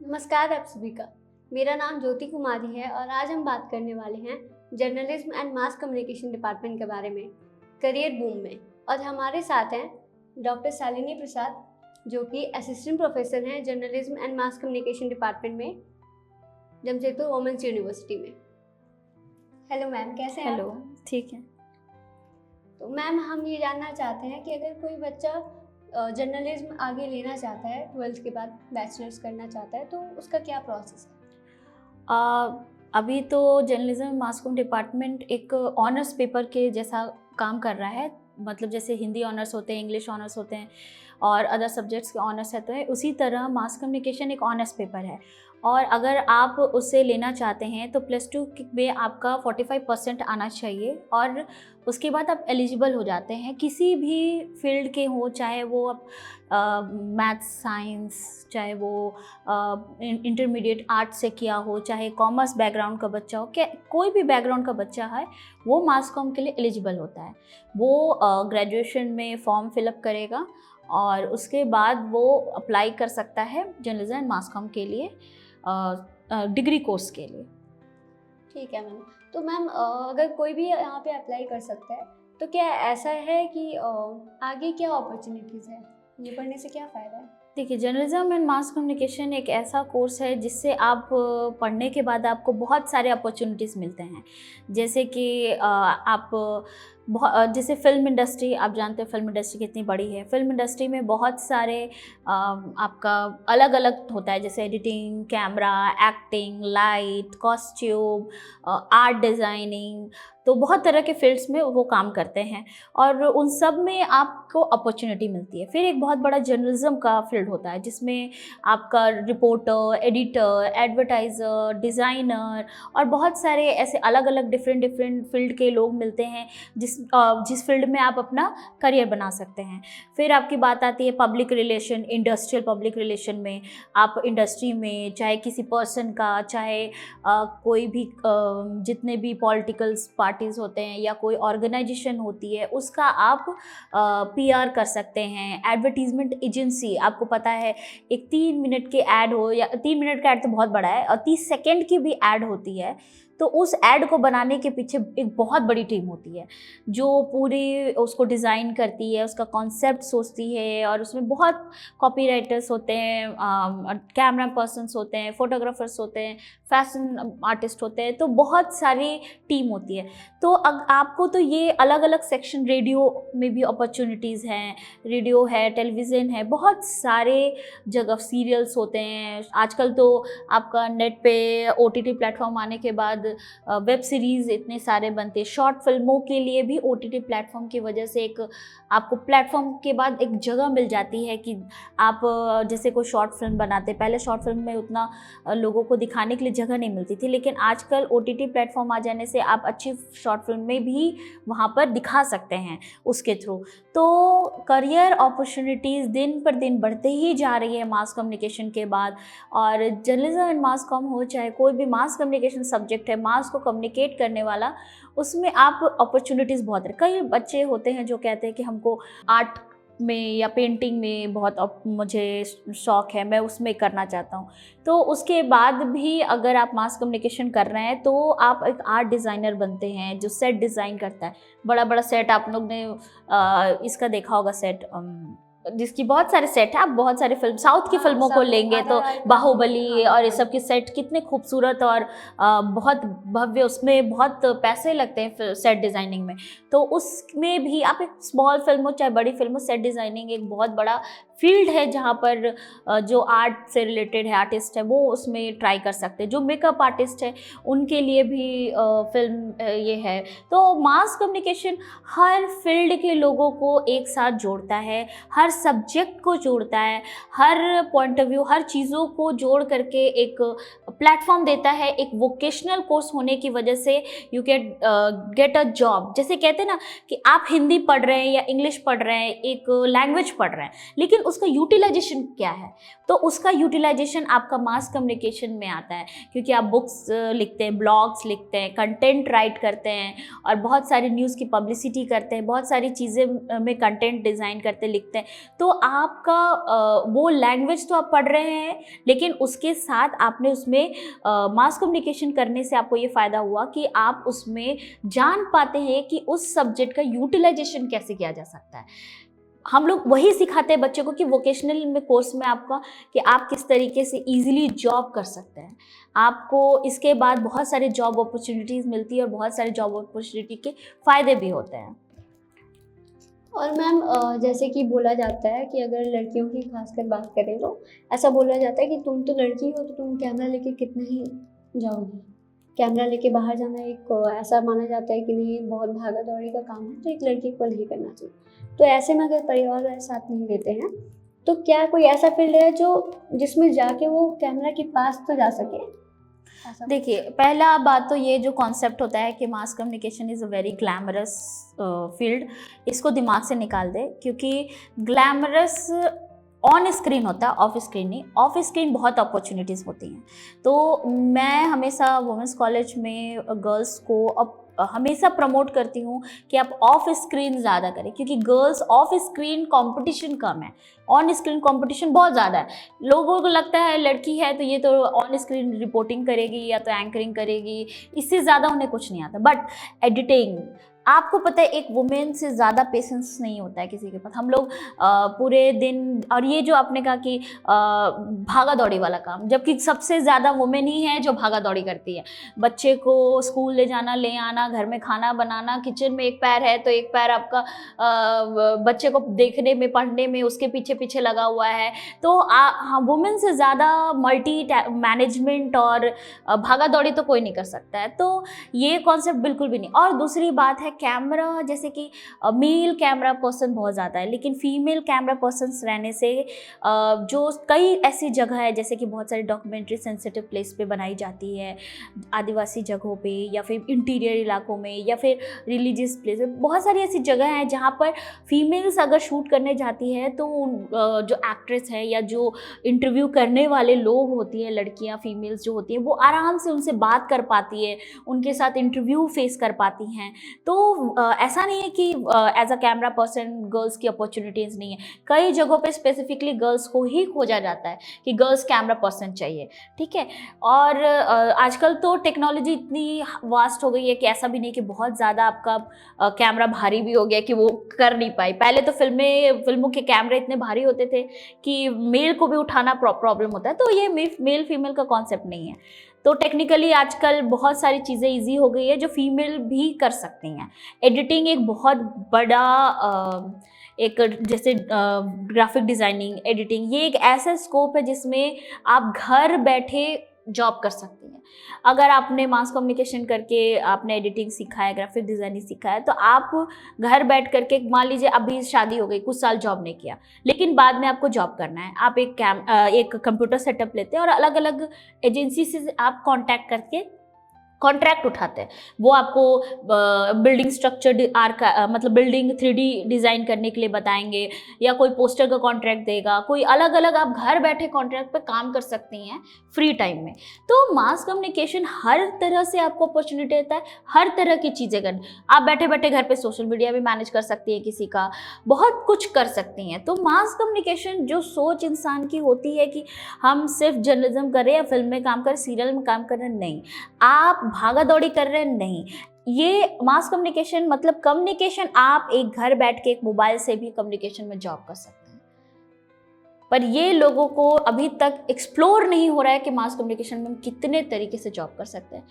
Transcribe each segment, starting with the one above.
नमस्कार आप सभी का। मेरा नाम ज्योति कुमारी है और आज हम बात करने वाले हैं journalism and mass communication department के बारे में, करियर बूम में। और हमारे साथ हैं डॉक्टर शालिनी प्रसाद जो कि असिस्टेंट प्रोफेसर हैं journalism and mass communication department में, जमशेदपुर वुमेन्स यूनिवर्सिटी में। हेलो मैम, कैसे हैं? हेलो, ठीक है। तो मैम, हम ये जानना चाहते हैं कि अगर कोई बच्चा जर्नलिज्म आगे लेना चाहता है, 12th के बाद बैचलर्स करना चाहता है, तो उसका क्या प्रोसेस है? अभी तो जर्नलिज्म मास कॉम डिपार्टमेंट एक ऑनर्स पेपर के जैसा काम कर रहा है। मतलब जैसे हिंदी ऑनर्स होते हैं, इंग्लिश ऑनर्स होते हैं और अदर सब्जेक्ट्स के ऑनर्स रहते हैं, उसी तरह मास कम्युनिकेशन एक ऑनर्स पेपर है। और अगर आप उसे लेना चाहते हैं तो +2 में आपका 45% आना चाहिए और उसके बाद आप एलिजिबल हो जाते हैं किसी भी फील्ड के हो, चाहे वो आप मैथ्स साइंस, चाहे वो इंटरमीडिएट आर्ट्स से किया हो, चाहे कॉमर्स बैकग्राउंड का बच्चा हो, कोई भी बैकग्राउंड का बच्चा है वो मास कॉम के लिए एलिजिबल होता है। वो ग्रेजुएशन में फॉर्म फिलअप करेगा और उसके बाद वो अप्लाई कर सकता है जर्नलिज्म एंड मास कॉम के लिए, डिग्री कोर्स के लिए। ठीक है मैम। तो मैम, अगर कोई भी यहाँ पे अप्लाई कर सकता है, तो क्या ऐसा है कि आगे क्या अपॉर्चुनिटीज़ है, ये पढ़ने से क्या फ़ायदा है? देखिए, जर्नलिज्म एंड मास कम्युनिकेशन एक ऐसा कोर्स है जिससे आप पढ़ने के बाद आपको बहुत सारे अपॉर्चुनिटीज़ मिलते हैं। जैसे कि आप जैसे फ़िल्म इंडस्ट्री, आप जानते हैं फ़िल्म इंडस्ट्री कितनी बड़ी है। फ़िल्म इंडस्ट्री में बहुत सारे आपका अलग अलग होता है, जैसे editing, camera, acting, light, costume, art designing, तो बहुत तरह के फील्ड्स में वो काम करते हैं और उन सब में आपको अपॉर्चुनिटी मिलती है। फिर एक बहुत बड़ा जर्नलिज्म का फील्ड होता है जिसमें आपका रिपोर्टर, एडिटर, एडवर्टाइज़र, डिज़ाइनर और बहुत सारे ऐसे अलग अलग डिफरेंट फील्ड के लोग मिलते हैं जिस फील्ड में आप अपना करियर बना सकते हैं। फिर आपकी बात आती है public relation, industrial public relation में। आप इंडस्ट्री में चाहे किसी पर्सन का, चाहे कोई भी जितने भी पॉलिटिकल पार्टीज़ होते हैं या कोई ऑर्गेनाइजेशन होती है, उसका आप PR कर सकते हैं। एडवर्टीज़मेंट एजेंसी, आपको पता है एक 3 मिनट के ऐड हो, या 3 मिनट का ऐड तो बहुत बड़ा है, और 30 सेकेंड की भी ऐड होती है, तो उस ऐड को बनाने के पीछे एक बहुत बड़ी टीम होती है जो पूरी उसको डिज़ाइन करती है, उसका कॉन्सेप्ट सोचती है, और उसमें बहुत कॉपीराइटर्स होते हैं, कैमरा पर्सन्स होते हैं, फोटोग्राफर्स होते हैं, फैशन आर्टिस्ट होते हैं, तो बहुत सारी टीम होती है। तो आपको तो ये अलग अलग सेक्शन, रेडियो में भी अपॉर्चुनिटीज़ हैं, रेडियो है, टेलीविज़न है, बहुत सारे जगह सीरियल्स होते हैं। आजकल तो आपका नेट पे OTT प्लेटफॉर्म आने के बाद वेब सीरीज़ इतने सारे बनते हैं। शॉर्ट फिल्मों के लिए भी OTT प्लेटफॉर्म की वजह से एक आपको प्लेटफॉर्म के बाद एक जगह मिल जाती है कि आप जैसे कोई शॉर्ट फिल्म बनाते, पहले शॉर्ट फिल्म में उतना लोगों को दिखाने के लिए जगह नहीं मिलती थी, लेकिन आजकल OTT प्लेटफॉर्म आ जाने से आप अच्छी शॉर्ट फिल्म में भी वहाँ पर दिखा सकते हैं उसके थ्रू। तो करियर अपॉर्चुनिटीज़ दिन पर दिन बढ़ते ही जा रही है मास कम्युनिकेशन के बाद। और जर्नलिज्म एंड मास कॉम हो, चाहे कोई भी मास कम्युनिकेशन सब्जेक्ट है, मास को कम्युनिकेट करने वाला, उसमें आप अपॉर्चुनिटीज़ बहुत है। कई बच्चे होते हैं जो कहते हैं कि हमको आर्ट में या पेंटिंग में बहुत मुझे शौक़ है, मैं उसमें करना चाहता हूँ। तो उसके बाद भी अगर आप मास कम्युनिकेशन कर रहे हैं तो आप एक आर्ट डिज़ाइनर बनते हैं जो सेट डिज़ाइन करता है। बड़ा बड़ा सेट, आप लोग ने इसका देखा होगा सेट, जिसकी बहुत सारे सेट है। आप बहुत सारे फिल्म, साउथ की फिल्मों को लेंगे तो बाहुबली और ये सब के सेट कितने खूबसूरत और बहुत भव्य, उसमें बहुत पैसे लगते हैं सेट डिज़ाइनिंग में। तो उसमें भी आप एक स्मॉल फिल्म हो चाहे बड़ी फिल्म हो, सेट डिज़ाइनिंग एक बहुत बड़ा फील्ड है जहाँ पर जो आर्ट से रिलेटेड है, आर्टिस्ट है, वो उसमें ट्राई कर सकते हैं। जो मेकअप आर्टिस्ट है उनके लिए भी फिल्म ये है। तो मास कम्युनिकेशन हर फील्ड के लोगों को एक साथ जोड़ता है, हर सब्जेक्ट को जोड़ता है, हर पॉइंट ऑफ व्यू, हर चीज़ों को जोड़ करके एक प्लेटफॉर्म देता है। एक वोकेशनल कोर्स होने की वजह से you can get a job. जैसे कहते हैं ना कि आप हिंदी पढ़ रहे हैं या इंग्लिश पढ़ रहे हैं, एक लैंग्वेज पढ़ रहे हैं, लेकिन उसका यूटिलाइजेशन क्या है, तो उसका यूटिलाइजेशन आपका मास कम्युनिकेशन में आता है, क्योंकि आप बुक्स लिखते हैं, ब्लॉग्स लिखते हैं, कंटेंट राइट करते हैं और बहुत सारी न्यूज़ की पब्लिसिटी करते हैं, बहुत सारी चीज़ें में कंटेंट डिज़ाइन करते लिखते हैं। तो आपका वो लैंग्वेज तो आप पढ़ रहे हैं, लेकिन उसके साथ आपने उसमें मास कम्युनिकेशन करने से आपको ये फ़ायदा हुआ कि आप उसमें जान पाते हैं कि उस सब्जेक्ट का यूटिलाइजेशन कैसे किया जा सकता है। हम लोग वही सिखाते हैं बच्चों को कि वोकेशनल में कोर्स में आपका कि आप किस तरीके से इजीली जॉब कर सकते हैं। आपको इसके बाद बहुत सारे जॉब अपॉर्चुनिटीज़ मिलती है और बहुत सारे जॉब अपॉर्चुनिटी के फ़ायदे भी होते हैं। और मैम जैसे कि बोला जाता है कि अगर लड़कियों की खासकर बात करें तो ऐसा बोला जाता है कि तुम तो लड़की हो तो तुम कैमरा लेके कितना ही जाओगी। कैमरा लेके बाहर जाना एक ऐसा माना जाता है कि नहीं, बहुत भागा दौड़ी का काम है, तो एक लड़की को नहीं करना चाहिए। तो ऐसे में अगर परिवार वाले साथ नहीं देते हैं तो क्या कोई ऐसा फील्ड है जो जिसमें जाके वो कैमरा के पास तो जा सके? देखिए, पहला बात तो ये जो कॉन्सेप्ट होता है कि mass communication is a very glamorous field, इसको दिमाग से निकाल दे, क्योंकि ग्लैमरस ऑन स्क्रीन होता है, ऑफ स्क्रीन नहीं। ऑफ स्क्रीन बहुत अपॉर्चुनिटीज़ होती हैं। तो मैं हमेशा वुमेंस कॉलेज में गर्ल्स को अब हमेशा प्रमोट करती हूँ कि आप ऑफ स्क्रीन ज़्यादा करें, क्योंकि गर्ल्स ऑफ स्क्रीन कंपटीशन कम है, ऑन स्क्रीन कंपटीशन बहुत ज़्यादा है। लोगों को लगता है लड़की है तो ये तो ऑन स्क्रीन रिपोर्टिंग करेगी या तो एंकरिंग करेगी, इससे ज़्यादा उन्हें कुछ नहीं आता। बट एडिटिंग, आपको पता है एक वुमेन से ज़्यादा पेशेंस नहीं होता है किसी के पास। हम लोग पूरे दिन, और ये जो आपने कहा कि भागा दौड़ी वाला काम, जबकि सबसे ज़्यादा वुमेन ही है जो भागा दौड़ी करती है। बच्चे को स्कूल ले जाना, ले आना, घर में खाना बनाना, किचन में एक पैर है तो एक पैर आपका बच्चे को देखने में, पढ़ने में उसके पीछे पीछे लगा हुआ है। तो वुमेन से ज़्यादा मल्टी मैनेजमेंट और भागा दौड़ी तो कोई नहीं कर सकता है। तो ये कॉन्सेप्ट बिल्कुल भी नहीं। और दूसरी बात है कैमरा, जैसे कि मेल कैमरा पर्सन बहुत ज़्यादा है, लेकिन फीमेल कैमरा पर्सन्स रहने से जो कई ऐसी जगह है, जैसे कि बहुत सारी डॉक्यूमेंट्री सेंसिटिव प्लेस पे बनाई जाती है, आदिवासी जगहों पे या फिर इंटीरियर इलाकों में या फिर रिलीजियस प्लेस, बहुत सारी ऐसी जगह हैं जहाँ पर फीमेल्स अगर शूट करने जाती है तो जो एक्ट्रेस है या जो इंटरव्यू करने वाले लोग होती हैं, लड़कियाँ फीमेल्स जो होती हैं, वो आराम से उनसे बात कर पाती है, उनके साथ इंटरव्यू फेस कर पाती हैं। तो ऐसा नहीं है कि as a camera person girls की अपॉर्चुनिटीज़ नहीं है। कई जगहों पे स्पेसिफिकली गर्ल्स को ही खोजा जाता है कि गर्ल्स कैमरा पर्सन चाहिए, ठीक है। और आजकल तो टेक्नोलॉजी इतनी वास्ट हो गई है कि ऐसा भी नहीं कि बहुत ज़्यादा आपका कैमरा भारी भी हो गया कि वो कर नहीं पाई। पहले तो फिल्मों के कैमरे इतने भारी होते थे कि मेल को भी उठाना प्रॉब्लम होता है। तो ये मेल फीमेल का कॉन्सेप्ट नहीं है। तो टेक्निकली आजकल बहुत सारी चीज़ें इजी हो गई है जो फीमेल भी कर सकती हैं। एडिटिंग एक बहुत बड़ा एक, जैसे ग्राफिक डिज़ाइनिंग, एडिटिंग, ये एक ऐसा स्कोप है जिसमें आप घर बैठे जॉब कर सकती हैं। अगर आपने मास कम्युनिकेशन करके आपने एडिटिंग सीखा है, ग्राफिक डिज़ाइनिंग सीखा है, तो आप घर बैठ करके, मान लीजिए अभी शादी हो गई, कुछ साल जॉब नहीं किया, लेकिन बाद में आपको जॉब करना है, आप एक कंप्यूटर सेटअप लेते हैं और अलग अलग एजेंसी से आप कॉन्टैक्ट करके कॉन्ट्रैक्ट उठाते हैं। वो आपको बिल्डिंग स्ट्रक्चर मतलब बिल्डिंग 3D डिज़ाइन करने के लिए बताएंगे, या कोई पोस्टर का कॉन्ट्रैक्ट देगा, कोई अलग अलग आप घर बैठे कॉन्ट्रैक्ट पे काम कर सकती हैं फ्री टाइम में। तो मास कम्युनिकेशन हर तरह से आपको अपॉर्चुनिटी देता है, हर तरह की चीज़ें करने। आप बैठे बैठे घर पे सोशल मीडिया भी मैनेज कर सकती हैं, किसी का बहुत कुछ कर सकती हैं। तो मास कम्युनिकेशन, जो सोच इंसान की होती है कि हम सिर्फ जर्नलिज्म करें या फिल्म में काम करें, सीरियल में काम करें, नहीं, आप भागा दौड़ी कर रहे हैं, नहीं। ये मास कम्युनिकेशन मतलब कम्युनिकेशन, आप एक घर बैठ के एक मोबाइल से भी कम्युनिकेशन में जॉब कर सकते हैं। पर ये लोगों को अभी तक एक्सप्लोर नहीं हो रहा है कि मास कम्युनिकेशन में हम कितने तरीके से जॉब कर सकते हैं।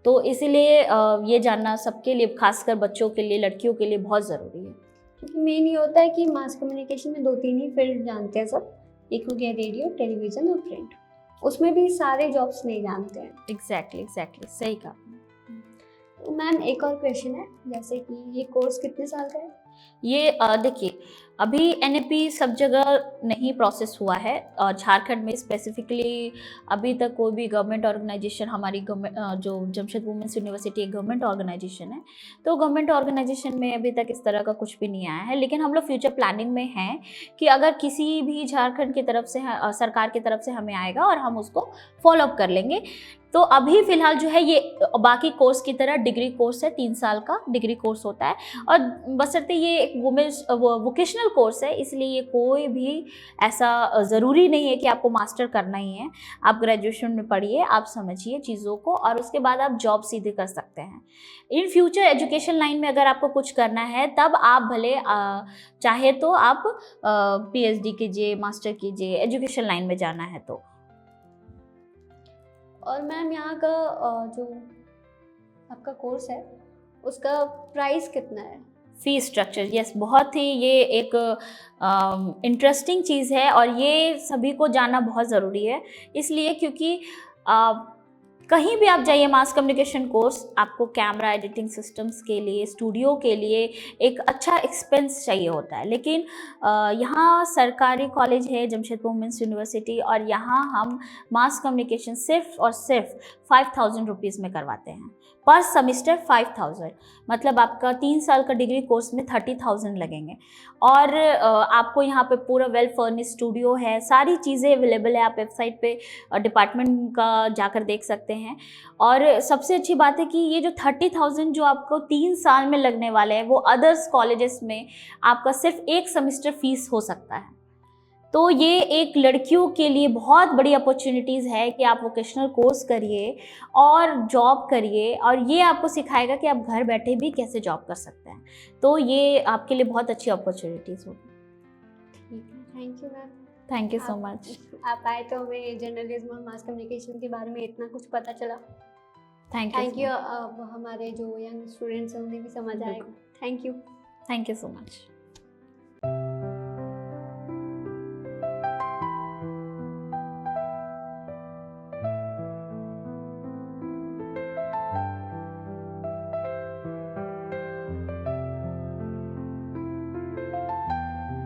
तो इसीलिए ये जानना सबके लिए, खासकर बच्चों के लिए, लड़कियों के लिए बहुत ज़रूरी है। क्योंकि मेन ये होता है कि मास कम्युनिकेशन में 2-3 ही फील्ड जानते हैं सब। एक हो गया रेडियो, टेलीविज़न और प्रिंट। उसमें भी सारे जॉब्स नहीं जानते हैं। एग्जैक्टली सही कहा। तो मैम एक और क्वेश्चन है, जैसे कि ये कोर्स कितने साल का है? ये देखिए, अभी एनएपी सब जगह नहीं प्रोसेस हुआ है और झारखंड में स्पेसिफिकली अभी तक कोई भी गवर्नमेंट ऑर्गेनाइजेशन, हमारी गवर्नमेंट जो जमशेद वुमेंस यूनिवर्सिटी एक गवर्नमेंट ऑर्गेनाइजेशन है, तो गवर्नमेंट ऑर्गेनाइजेशन में अभी तक इस तरह का कुछ भी नहीं आया है। लेकिन हम लोग फ्यूचर प्लानिंग में हैं कि अगर किसी भी झारखंड की तरफ से सरकार की तरफ से हमें आएगा और हम उसको फॉलोअप कर लेंगे। तो अभी फ़िलहाल जो है ये बाकी कोर्स की तरह डिग्री कोर्स है, 3 साल का डिग्री कोर्स होता है और बशर्ते ये एक वुमेन्स वोकेशनल कोर्स है, इसलिए ये कोई भी ऐसा ज़रूरी नहीं है कि आपको मास्टर करना ही है। आप ग्रेजुएशन में पढ़िए, आप समझिए चीज़ों को और उसके बाद आप जॉब सीधे कर सकते हैं। इन फ्यूचर एजुकेशन लाइन में अगर आपको कुछ करना है तब आप भले चाहे तो आप पीएचडी कीजिए, मास्टर कीजिए, एजुकेशन लाइन में जाना है तो। और मैम यहाँ का जो आपका कोर्स है उसका प्राइस कितना है? फीस स्ट्रक्चर, यस, बहुत ही ये एक इंटरेस्टिंग चीज़ है और ये सभी को जानना बहुत ज़रूरी है। इसलिए क्योंकि कहीं भी आप जाइए मास कम्युनिकेशन कोर्स, आपको कैमरा एडिटिंग सिस्टम्स के लिए, स्टूडियो के लिए एक अच्छा एक्सपेंस चाहिए होता है। लेकिन यहाँ सरकारी कॉलेज है जमशेद वुमेंस यूनिवर्सिटी और यहाँ हम मास कम्युनिकेशन सिर्फ और सिर्फ 5000 रुपीज़ में करवाते हैं पर सेमिस्टर। 5000 मतलब आपका 3 साल का डिग्री कोर्स में 30,000 लगेंगे और आपको यहाँ पे पूरा वेल फर्निश्ड स्टूडियो है, सारी चीज़ें अवेलेबल है। आप वेबसाइट पे डिपार्टमेंट का जाकर देख सकते हैं। और सबसे अच्छी बात है कि ये जो 30,000 जो आपको 3 साल में लगने वाले हैं वो अदर्स कॉलेजेस में आपका सिर्फ एक सेमिस्टर फीस हो सकता है। तो ये एक लड़कियों के लिए बहुत बड़ी अपॉर्चुनिटीज़ है कि आप वोकेशनल कोर्स करिए और जॉब करिए और ये आपको सिखाएगा कि आप घर बैठे भी कैसे जॉब कर सकते हैं। तो ये आपके लिए बहुत अच्छी अपॉर्चुनिटीज़ होगी। ठीक है, thank you ma'am. Thank you so much. आप आए तो हमें जर्नलिज्म और मास कम्युनिकेशन के बारे में इतना कुछ पता चला। Thank you. अब हमारे जो यंग स्टूडेंट्स हैं उन्हें भी समझ आएगा। Thank you. Thank you so much.